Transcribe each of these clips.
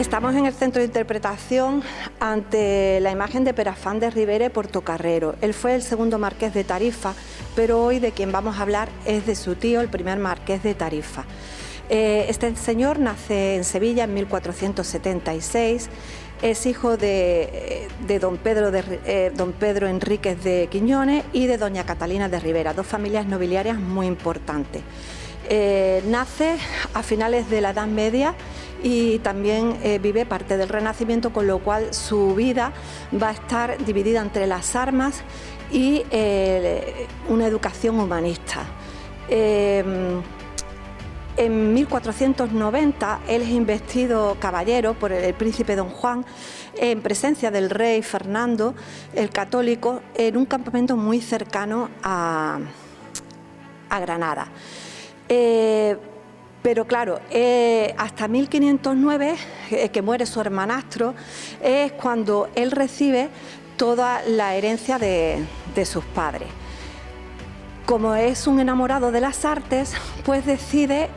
Estamos en el centro de interpretación ante la imagen de Perafán de Ribera y Portocarrero. Él fue el segundo marqués de Tarifa, pero hoy de quien vamos a hablar es de su tío, el primer marqués de Tarifa. Este señor nace en Sevilla en 1476, es hijo de don Pedro Enríquez de Quiñones y de doña Catalina de Ribera, dos familias nobiliarias muy importantes. Nace a finales de la Edad Media y también vive parte del Renacimiento, con lo cual su vida va a estar dividida entre las armas y una educación humanista. En 1490 él es investido caballero por el príncipe don Juan en presencia del rey Fernando el Católico en un campamento muy cercano a Granada. Pero claro, hasta 1509, que muere su hermanastro, es cuando él recibe toda la herencia de sus padres. Como es un enamorado de las artes, pues decide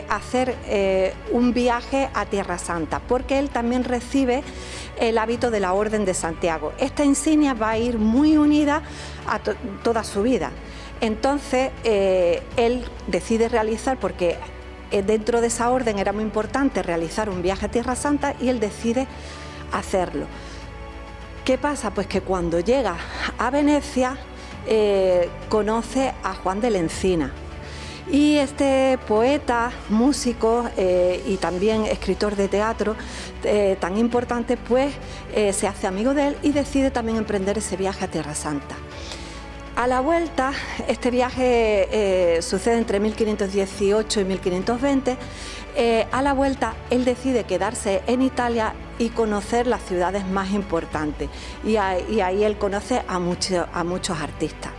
hacer un viaje a Tierra Santa, porque él también recibe el hábito de la Orden de Santiago. Esta insignia va a ir muy unida a toda su vida. Entonces, él decide realizar, porque dentro de esa orden era muy importante realizar un viaje a Tierra Santa, y él decide hacerlo. ¿Qué pasa? Pues que cuando llega a Venecia, conoce a Juan de la Encina, y este poeta, músico y también escritor de teatro tan importante, pues se hace amigo de él y decide también emprender ese viaje a Tierra Santa. A la vuelta, este viaje sucede entre 1518 y 1520, a la vuelta él decide quedarse en Italia y conocer las ciudades más importantes, y ahí él conoce a muchos artistas.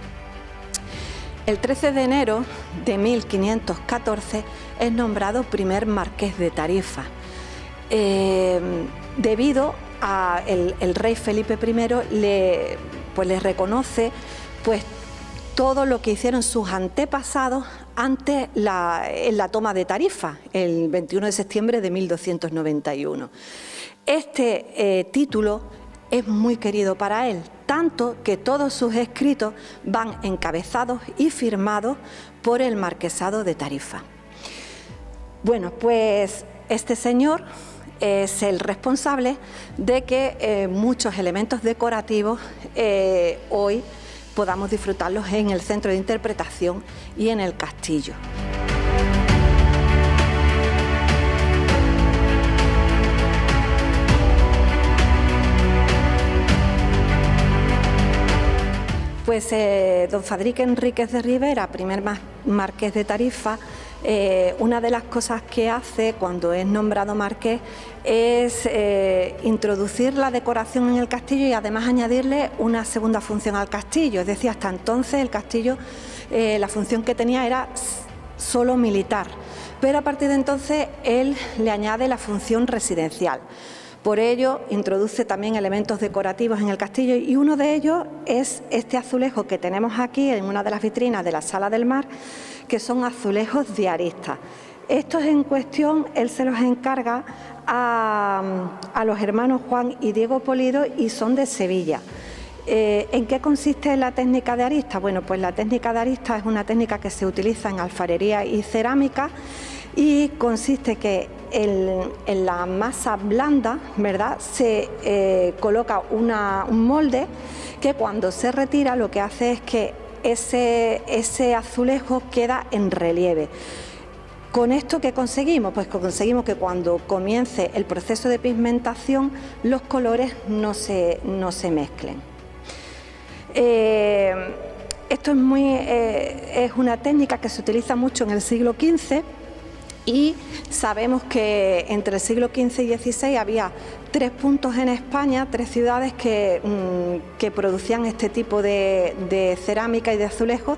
El 13 de enero de 1514 es nombrado primer marqués de Tarifa, debido a el rey Felipe I le reconoce pues todo lo que hicieron sus antepasados antes en la toma de Tarifa, el 21 de septiembre de 1291. Este título es muy querido para él, tanto que todos sus escritos van encabezados y firmados por el marquesado de Tarifa. Bueno, pues este señor es el responsable de que muchos elementos decorativos hoy podamos disfrutarlos en el centro de interpretación y en el castillo. Pues don Fadrique Enríquez de Ribera, primer marqués de Tarifa, una de las cosas que hace cuando es nombrado marqués es introducir la decoración en el castillo y además añadirle una segunda función al castillo. Es decir, hasta entonces el castillo, la función que tenía era solo militar, pero a partir de entonces él le añade la función residencial. Por ello, introduce también elementos decorativos en el castillo, y uno de ellos es este azulejo que tenemos aquí en una de las vitrinas de la Sala del Mar, que son azulejos de arista. Estos en cuestión él se los encarga a los hermanos Juan y Diego Polido y son de Sevilla. ¿En qué consiste la técnica de arista? Bueno, pues la técnica de arista es una técnica que se utiliza en alfarería y cerámica, y consiste que en la masa blanda, ¿verdad?, se coloca un molde que cuando se retira lo que hace es que ese azulejo queda en relieve. ¿Con esto qué conseguimos? Pues conseguimos que cuando comience el proceso de pigmentación los colores no se mezclen. Esto es una técnica que se utiliza mucho en el siglo XV, y sabemos que entre el siglo XV y XVI había 3 puntos en España, 3 ciudades que producían este tipo de cerámica y de azulejos,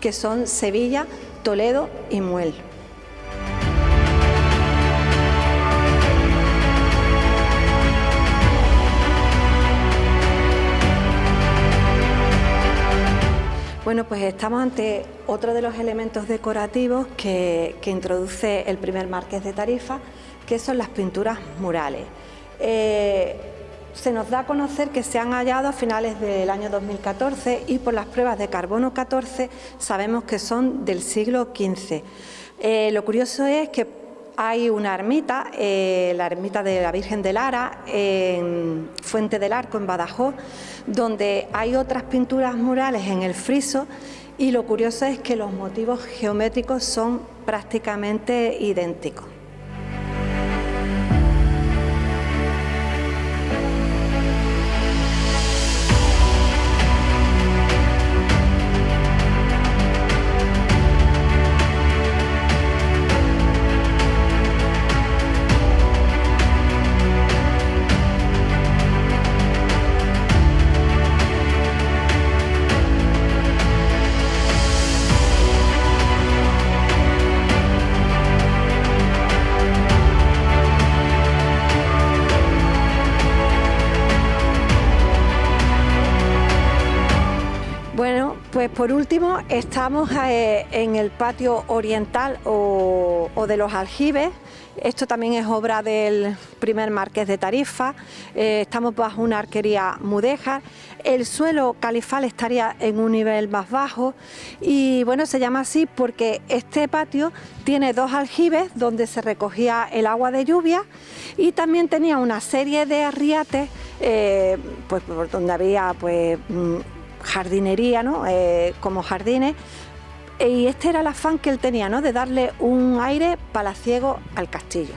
que son Sevilla, Toledo y Muel. Bueno, pues estamos ante otro de los elementos decorativos que introduce el primer marqués de Tarifa, que son las pinturas murales. Se nos da a conocer que se han hallado a finales del año 2014 y por las pruebas de carbono 14 sabemos que son del siglo XV. Lo curioso es que hay una ermita, la ermita de la Virgen de Lara, en Fuente del Arco, en Badajoz, donde hay otras pinturas murales en el friso, y lo curioso es que los motivos geométricos son prácticamente idénticos. Bueno, pues por último estamos en el patio oriental o de los aljibes. Esto también es obra del primer marqués de Tarifa. Estamos bajo una arquería mudéjar. El suelo califal estaría en un nivel más bajo y bueno, se llama así porque este patio tiene dos aljibes donde se recogía el agua de lluvia y también tenía una serie de riates pues por donde había jardinería, ¿no? Como jardines, y este era el afán que él tenía, ¿no? De darle un aire palaciego al castillo.